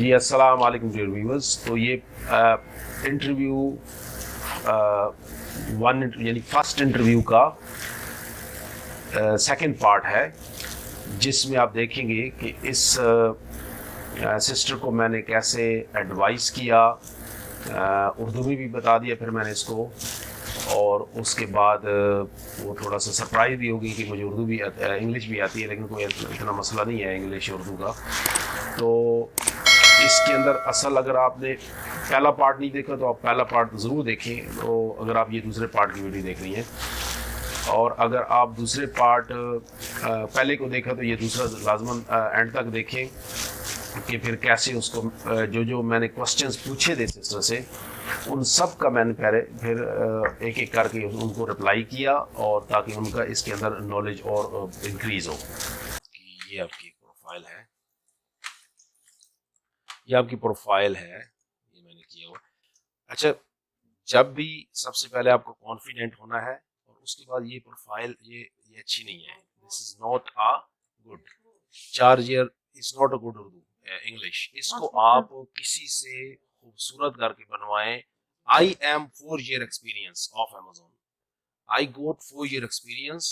जी अस्सलाम वालेकुम dear viewers. तो ये इंटरव्यू वन यानी फर्स्ट इंटरव्यू का सेकंड पार्ट है, जिसमें आप देखेंगे कि इस सिस्टर को मैंने कैसे एडवाइस किया, उर्दू में भी बता दिया फिर मैंने इसको, और उसके बाद वो थोड़ा सा सरप्राइज भी होगी कि मुझे उर्दू भी इंग्लिश भी आती है, लेकिन कोई इतना मसला नहीं है इंग्लिश उर्दू का। तो इसके अंदर असल अगर आपने पहला पार्ट नहीं देखा तो आप पहला पार्ट ज़रूर देखें, तो अगर आप ये दूसरे पार्ट की वीडियो देख रही हैं, और अगर आप दूसरे पार्ट पहले को देखा तो ये दूसरा लाजमन एंड तक देखें कि फिर कैसे उसको जो मैंने क्वेश्चंस पूछे थे सिस्टर से, उन सब का मैंने पहले फिर एक एक करके उनको रिप्लाई किया, और ताकि उनका इसके अंदर नॉलेज और इंक्रीज हो। ये आपकी प्रोफाइल है, ये आपकी प्रोफाइल है, ये मैंने किया हुआ। अच्छा, जब भी सबसे पहले आपको कॉन्फिडेंट होना है, और उसके बाद ये प्रोफाइल ये अच्छी नहीं है। This is not a good 4 year, is not a good Urdu English. इसको आप किसी से खूबसूरत करके बनवाएं। I am 4 year experience of Amazon. I got 4 year experience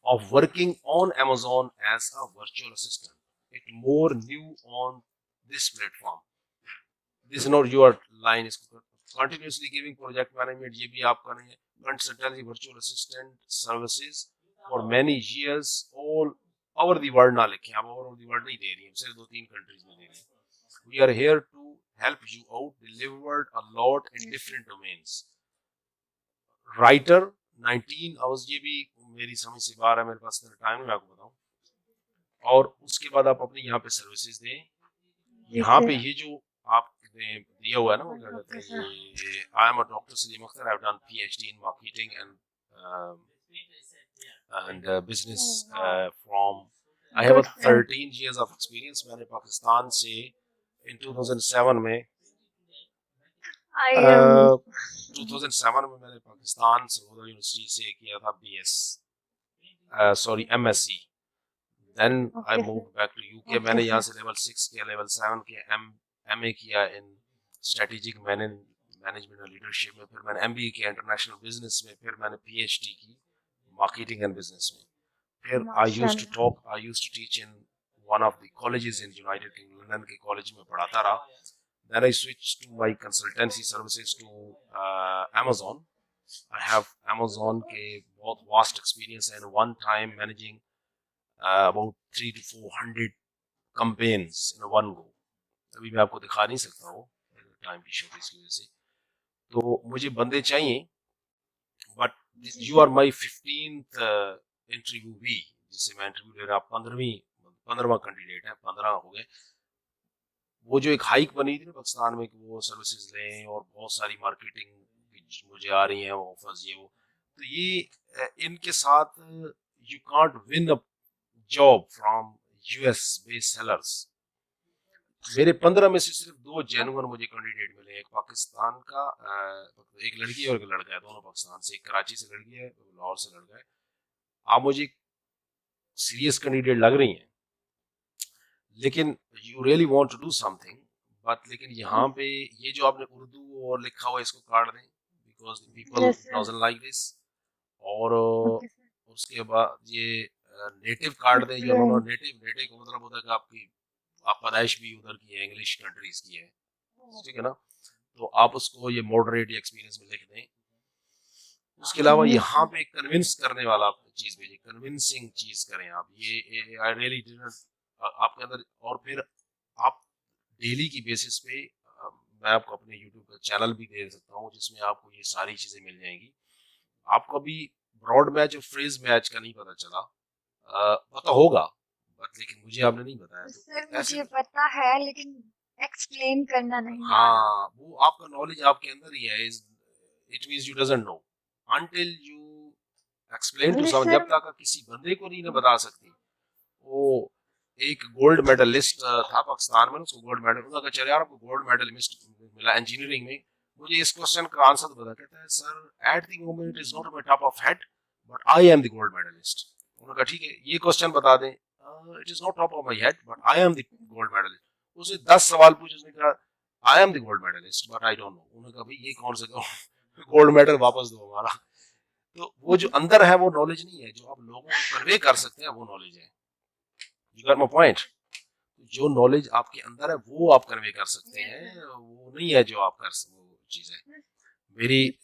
of working on Amazon as a virtual assistant. It more new on this platform. This is not your line. is continuously giving project management, ये भी आपका नहीं है। Consultancy virtual assistant services for many years all over the world ना लिखें, आप all over the world नहीं दे रही हैं, सिर्फ 2-3 कंट्रीज में दे रही हैं। We are here to help you out, delivered a lot in different domains. Writer 19 hours, ये भी मेरी समझ से बाहर है, मेरे पास टाइम नहीं, मैं आपको बताऊं। और उसके बाद आप अपने यहाँ पे सर्विसेज दें। यहाँ पे ये जो आपने दिया हुआ है ना, वो क्या कहते हैं, ये I am a doctor Salim Akhtar, I have done PhD in marketing and business from I have a 13 years of experience. मैंने पाकिस्तान से in 2007 में 2007 में मैंने पाकिस्तान सऊदी यूनिवर्सिटी से किया था MSc। Then I moved back to UK. मैंने यहाँ से level 6 किया, level 7 किया, MA किया in strategic management and leadership में, फिर मैंने MBA किया international business में, फिर मैंने PhD की marketing and business में। फिर I used to teach in one of the colleges in United Kingdom, London के कॉलेज में पढ़ाता रहा। Then I switched to my consultancy services to Amazon. I have Amazon के बहुत vast experience and one time managing about 300 to 400 campaigns in one go. अभी मैं आपको दिखा नहीं सकता हूँ टाइम की शॉर्टेज की वजह से। तो मुझे बंदे चाहिए, but you are my 15th interviewee, जिससे मैं इंटरव्यू ले रहा। 15वां कैंडिडेट है, 15 हो गए। वो जो एक हाइक बनी थी ना पाकिस्तान में कि वो सर्विसेज लें और बहुत सारी मार्केटिंग मुझे आ रही हैं ऑफर्स, ये वो, तो ये इनके साथ you can't win a job from US based sellers. मेरे 15 में से सिर्फ 2 जेन्युइन मुझे कैंडिडेट मिले, एक पाकिस्तान का, एक लड़की है और एक लड़का है, दोनों पाकिस्तान से। एक कराची से लड़की है, लाहौर से लड़का है। आप मुझे सीरियस कैंडिडेट लग रही हैं, लेकिन you really want to do something, but लेकिन यहाँ पे ये जो आपने उर्दू और लिखा हुआ है, इसको काट दें, because people doesn't like this. और उसके बाद ये नेटिव काट दें, जो नेटिव का मतलब होता है कि आप पैदाइश भी उधर की है, इंग्लिश कंट्रीज की है, ठीक है ना, तो आप उसको ये मॉडरेट या एक्सपीरियंस में लिख दें। उसके अलावा यहाँ पे कन्विंस करने वाला चीज भेजिए, कन्विंसिंग चीज करें आप। ये आई रियली डिडंट आपके अंदर। और फिर आप डेली की बेसिस पे मैं आपको अपने YouTube का चैनल भी दे सकता हूँ, जिसमें आपको ये सारी चीजें मिल जाएंगी। आपको अभी ब्रॉड मैच और फ्रेज मैच का नहीं पता चला, पता होगा, बट लेकिन मुझे आपने नहीं बताया। तो सर मुझे पता है, लेकिन एक्सप्लेन करना नहीं। हाँ, वो आपका नॉलेज आपके अंदर ही है। It means you doesn't know until you explain to someone। जब तक किसी बंदे को नहीं ना बता सकती। वो एक गोल्ड मेडलिस्ट था पाकिस्तान में, उसको गोल्ड मेडल, उसने कहा चल यार आपको गोल्ड मेडलिस्ट मिला इंजीनियरिंग में, मुझे इस क्वेश्चन का आंसर तो बता। कहता है sir at the moment is not my top of head, but I am the gold medallist. उन्होंने कहा ठीक है ये क्वेश्चन बता दें, it is not top of my head but I am the gold medallist. उसने 10 सवाल पूछे, उसने कहा I am the gold medallist but I don't know. उन्होंने कहा भाई ये कौन सा गोल्ड मेडल वापस दो हमारा। तो वो जो अंदर है वो नॉलेज नहीं है, जो आप लोगों को कन्वे कर सकते हैं वो नॉलेज है। You got my point. जो नॉलेज आपके अंदर है वो आप कन्वे कर सकते हैं, वो नहीं है जो आप कर वो चीज है मेरी।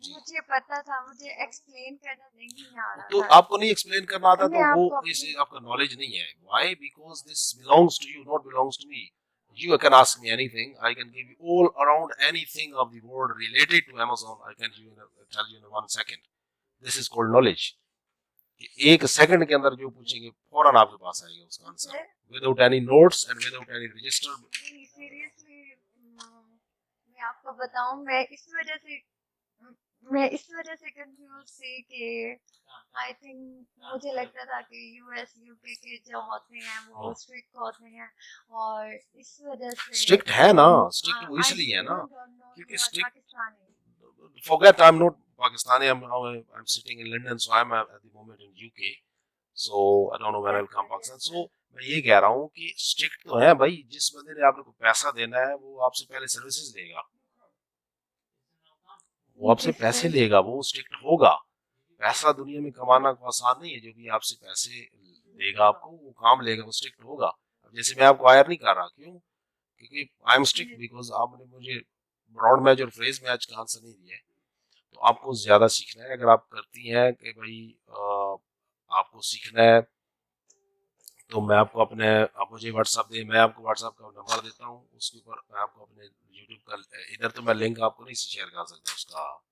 जी, मुझे पता था, मुझे एक्सप्लेन करना नहीं आ रहा तो था। आपको नहीं एक्सप्लेन करना आता मैं तो वो आपको इस अपनी आपका नॉलेज नहीं है। Why? Because this belongs to you, not belongs to me. You can ask me anything. I can give you all around anything of the world related to Amazon. I can tell you in 1 second. This is called knowledge. एक second के अंदर जो पूछेंगे फौरन आपके पास आएगा उसका answer, without any notes and without any register. Seriously मैं आपको बताऊं, मैं इस वजह से कंफ्यूज थी कि आई थिंक मुझे लगता था कि यूएस यूके के जो होते हैं वो स्ट्रिक्ट होते हैं, और इस वजह से स्ट्रिक्ट है ना, स्ट्रिक्ट वो आई इसलिए है ना डोंट नो क्योंकि you are strict, Pakistani. forget I'm not Pakistani. I'm sitting in London, so I'm at the moment in UK. So I don't know when I'll come Pakistan. So मैं ये कह रहा हूँ कि स्ट्रिक्ट तो है भाई, जिस बंदे ने आप लोग को पैसा देना है वो आपसे पहले सर्विसेज लेगा, वो आपसे पैसे लेगा, वो स्ट्रिक्ट होगा। पैसा दुनिया में कमाना को आसान नहीं है, जो भी आपसे पैसे देगा आपको वो काम लेगा, वो स्ट्रिक्ट होगा। अब जैसे मैं आपको हायर नहीं कर रहा, क्यों? क्योंकि आई एम स्ट्रिक्ट बिकॉज आपने मुझे ब्रॉड मैच और फ्रेज मैच का आंसर नहीं दिया है। तो आपको ज्यादा सीखना है, अगर आप करती हैं कि भाई आपको सीखना है तो मैं आपको अपने, आप मुझे व्हाट्सअप दे, मैं आपको व्हाट्सअप का नंबर देता हूँ, उसके ऊपर मैं आपको अपने यूट्यूब का, इधर तो मैं लिंक आपको नहीं शेयर कर सकता उसका,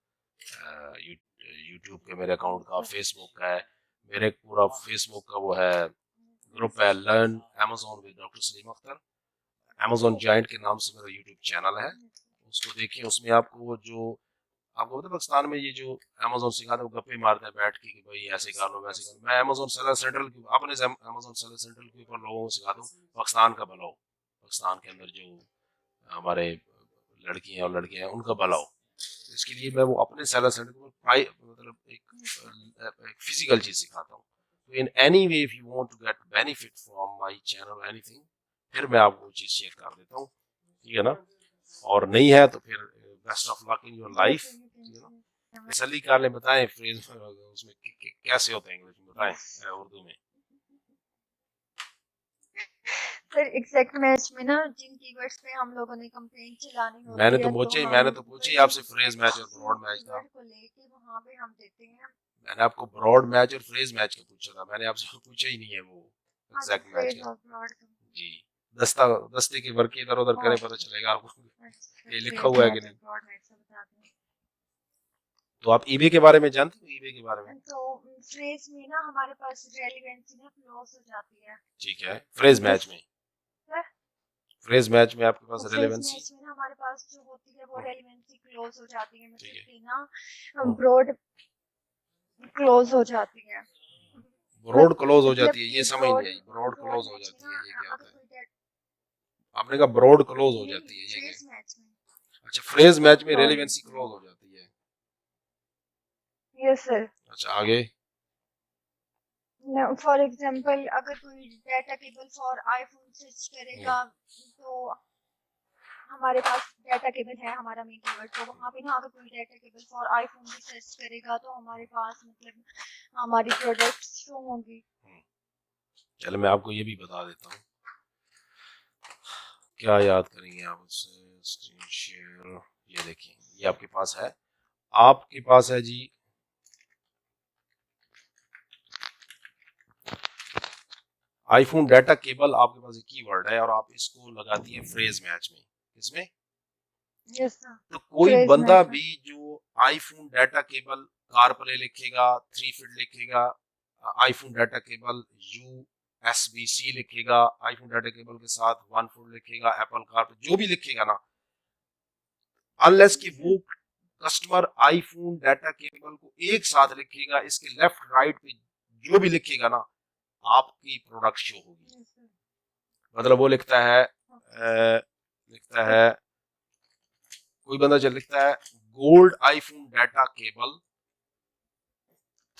यूट्यूब के मेरे अकाउंट का, फेसबुक का है, मेरे पूरा फेसबुक का वो है, ग्रुप है learn Amazon with doctor Salim Akhtar, Amazon joint के नाम से मेरा यूट्यूब चैनल है, उसको देखिए। उसमें आपको वो जो आपको पता है पाकिस्तान में ये जो अमेजोन सिखाता है वो गप्पे मारता है बैठ के कि भाई ऐसे कर लो वैसे कर लो। मैं अमेजोन सेलर सेंट्रल के अपने अमेजोन सेलर सेंट्रल के ऊपर लोगों को सिखाता हूँ पाकिस्तान का भला हो, पाकिस्तान के अंदर जो हमारे लड़की हैं और लड़के हैं उनका भला हो। तो इसके लिए मैं वो अपने सेलर सेंटर के ऊपर मतलब एक फिजिकल चीज सिखाता हूँ। तो in any way if you want to get benefit from my channel anything, फिर मैं आपको वो चीज शेयर कर देता हूँ, ठीक है ना? और नहीं है तो फिर best of luck in your life, ठीक है ना? तसल्ली कर लें, बताएं फ्रेज उसमें कैसे होते हैं इंग्लिश में, बताएं उर्दू में। फिर एग्जैक्ट मैच में ना जिन कीवर्ड्स पे हम लोगों ने कंप्लेंट चलानी मैंने होती तो है, पूछे हम मैंने तो पूछे ही आपसे फ्रेज मैच और ब्रॉड मैच था। कीवर्ड को लेके वहां पे हम देते हैं। मैंने आपको ब्रॉड मैच और फ्रेज मैच का पूछा था, मैंने आपसे पूछा ही नहीं है वो अच्छा, एग्जैक्ट मैच फ्रेज का। और ब्रॉड जी, दस्ता दस्ते की वर्की इधर उधर करें पता चलेगा आपको ये लिखा हुआ है कि नहीं। ब्रॉड मैच से बताते हैं। तो आप ईबे के बारे में जानते हो? ईबे के बारे में तो फ्रेज में ना हमारे पास रेलिवेंसी ना क्लोज हो जाती है। ठीक है, फ्रेज मैच में, फ्रेज मैच में आपके पास फ्रेज रेलेवेंसी, मैच में ना हमारे पास जो होती है वो रेलिवेंसी क्लोज हो जाती है, ठीक मतलब है, कि ना ब्रॉड क्लोज हो जाती है। ब्रॉड क्लोज हो मतलब जाती है, कि ये समझ नहीं आई, ब्रॉड ब्रॉड क्लोज हो मैच में जाती ना है ये क्या अगर होता है? कोई आपने कहा ब्रॉड क्लोज हो नहीं, जाती है, ये क्या फ्रेज है? मैच में। अच्छा, फ्रेज मैच में ब्रॉड रेलेवेंसी क्लोज हो जाती है। Yes sir. अच्छा, आगे। फॉर एग्जांपल अगर कोई data cable for iPhone search करेगा, तो हमारे पास डाटा केबल है हमारा मेन कीवर्ड, तो वहाँ पे ना अगर कोई डाटा केबल फॉर आईफोन भी सर्च करेगा तो हमारे पास मतलब हमारी प्रोडक्ट्स शो होंगी। चलो मैं आपको ये भी बता देता हूँ, क्या याद करेंगे आप उससे, स्क्रीन शेयर, ये देखिए ये आपके पास है, आपके पास है जी आईफोन डाटा केबल, आपके पास एक कीवर्ड है और आप इसको लगाती है फ्रेज मैच में, इसमें। Yes sir. तो कोई फ्रेज बंदा मैच में भी जो iPhone data cable car play लिखेगा, 3 फीट लिखेगा, आईफोन डाटा केबल USB-C लिखेगा, आईफोन डाटा केबल के साथ 1 फुट लिखेगा, एप्पल कार जो भी लिखेगा ना, अनलेस कि वो कस्टमर आईफोन डाटा केबल को एक साथ लिखेगा, इसके लेफ्ट राइट पे जो भी लिखेगा ना आपकी प्रोडक्ट शो होगी। मतलब वो लिखता है कोई बंदा चल लिखता है gold iPhone data cable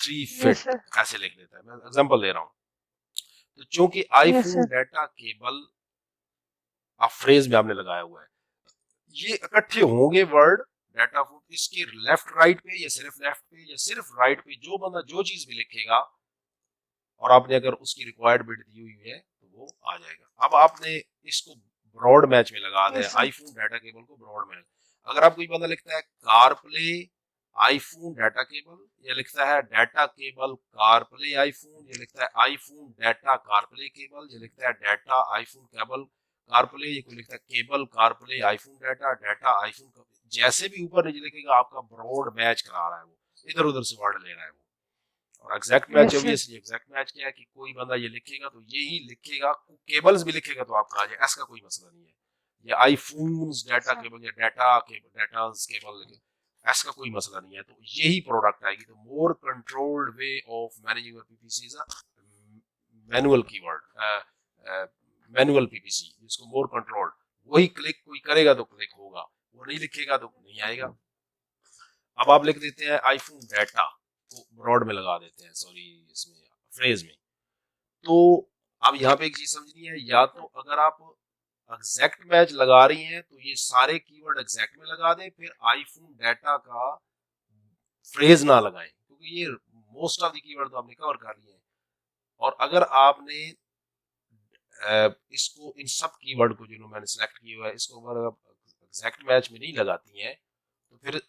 3 feet, ऐसे लिख देता है, मैं एग्जांपल दे रहा हूं। तो चूंकि आईफोन डाटा केबल आप फ्रेज में आपने लगाया हुआ है, ये इकट्ठे होंगे वर्ड डाटा फूड, इसके लेफ्ट राइट पे या सिर्फ लेफ्ट पे या सिर्फ राइट पे जो बंदा जो चीज भी लिखेगा और आपने अगर उसकी रिक्वायर्ड बिट दी हुई है तो वो आ जाएगा। अब आपने इसको ब्रॉड मैच में लगा दें, yes sir. IPhone data cable को ब्रॉड मैच। अगर आप कोई बंदा लिखता है car play iPhone data cable, ये लिखता है data cable car play iPhone, ये लिखता है iPhone data car play cable, ये लिखता है data iPhone cable car play, ये कोई लिखता है cable car play iPhone data data iPhone, जैसे भी ऊपर नीचे लिखेगा आपका ब्रॉड मैच करा रहा है, वो इधर उधर से वर्ड ले रहा है वो। और exact match yes sir. Obviously exact match क्या है कि कोई बंदा ये लिखेगा तो ये ही लिखेगा, केबल्स भी लिखेगा तो आपका आ जाए, ऐसा कोई मसला नहीं है। ये आईफोन्स डाटा अच्छा। केबल या डाटा केबल डाटास केबल, ऐसा कोई मसला नहीं है, तो यही प्रोडक्ट आएगी। तो more controlled way of managing your PPC is a manual keyword, manual PPC, इसको मोर कंट्रोल्ड, वही क्लिक कोई करेगा तो क्लिक होगा, वो नहीं लिखेगा तो नहीं आएगा। अब आप लिख देते हैं आईफोन डाटा को ब्रॉड में लगा देते हैं, सॉरी इसमें फ्रेज में। तो अब यहाँ पे एक चीज समझनी है, या तो अगर आप एग्जैक्ट मैच लगा रही हैं तो ये सारे कीवर्ड एग्जैक्ट में लगा दें, फिर आईफोन डाटा का फ्रेज ना लगाएं, क्योंकि ये मोस्ट ऑफ द कीवर्ड तो आपने कवर कर लिए हैं। और अगर आपने इसको इन सब कीवर्ड को जो मैंने सिलेक्ट किया हुआ है इसको अगर आप एग्जैक्ट मैच में नहीं लगाती हैं तो फिर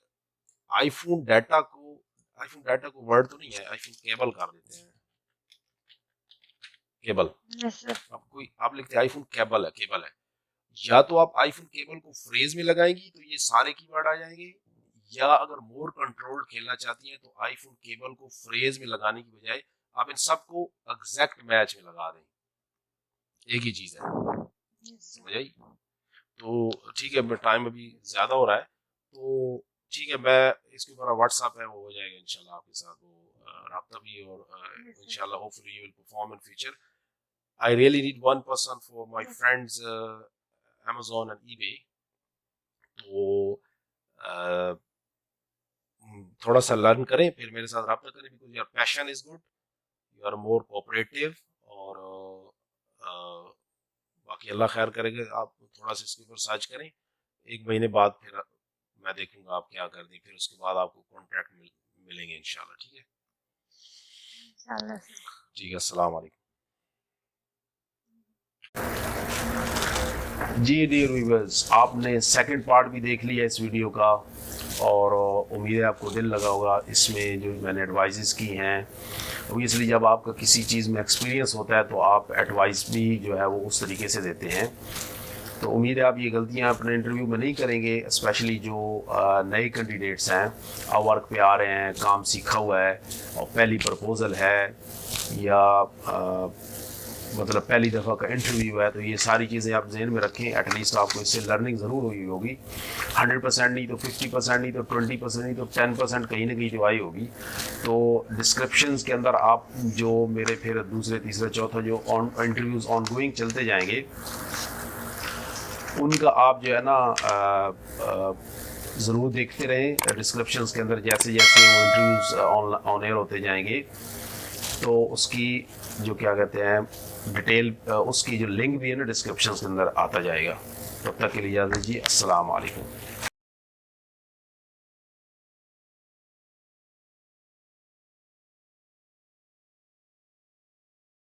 आईफोन डाटा को वर्ड तो नहीं है, आईफोन केबल कर देते हैं, केबल। Yes sir. अब कोई आप लिखते हैं आईफोन केबल है, या तो आप आईफोन केबल को फ्रेज में लगाएंगी तो ये सारे कीवर्ड आ जाएंगे, या अगर मोर कंट्रोल खेलना चाहती हैं तो आईफोन केबल को फ्रेज में लगाने की बजाय आप इन सबको एग्जैक्ट मैच में लगा दें, एक ही चीज है, यस समझ आई? तो ठीक है, टाइम अभी ज्यादा हो रहा है, तो ठीक है, मैं इसके ऊपर व्हाट्सएप है वो हो जाएगा इंशाल्लाह आपके साथ वो राब्ता भी, और सर। इंशाल्लाह hopefully you will perform in future. I really need one person for my friends Amazon and eBay, तो uh, थोड़ा सा लर्न करें फिर मेरे साथ रब्ता करें, because your passion is good, you are more cooperative, और बाकी अल्लाह खैर करेगा। आप थोड़ा सा इसके ऊपर सर्च करें, एक महीने बाद फिर मैं देखूंगा आप क्या कर दी, फिर उसके बाद आपको कॉन्ट्रैक्ट मिलेंगे इंशाल्लाह। ठीक है, इंशाल्लाह सर। ठीक है, अस्सलाम वालेकुम। जी डियर व्यूअर्स, आपने सेकंड पार्ट भी देख लिया इस वीडियो का, और उम्मीद है आपको दिल लगा होगा। इसमें जो मैंने एडवाइजेस की हैं, ओबियसली जब आपका किसी चीज़ में एक्सपीरियंस होता है तो आप एडवाइस भी जो है वो उस तरीके से देते हैं। तो उम्मीद है आप ये गलतियां अपने इंटरव्यू में नहीं करेंगे, स्पेशली जो नए कैंडिडेट्स हैं, अपवर्क पे आ रहे हैं, काम सीखा हुआ है और पहली प्रपोज़ल है, या मतलब पहली दफ़ा का इंटरव्यू है, तो ये सारी चीज़ें आप जहन में रखें। एटलीस्ट आपको इससे लर्निंग ज़रूर हुई होगी, 100% नहीं तो 50% नहीं तो 20% नहीं तो 10% कहीं ना कहीं तो आई होगी। तो डिस्क्रिप्शंस के अंदर आप जो मेरे फिर दूसरे तीसरे चौथा जो इंटरव्यूज़ ऑन गोइंग चलते जाएंगे उनका आप जो है ना ज़रूर देखते रहें। डिस्क्रिप्शंस के अंदर जैसे जैसे वो इंटरव्यूज़ ऑन एयर होते जाएंगे तो उसकी जो क्या कहते हैं डिटेल, उसकी जो लिंक भी है ना डिस्क्रिप्शन के अंदर आता जाएगा। तब तक के लिए इजाज़त दीजिए, अस्सलाम वालेकुम।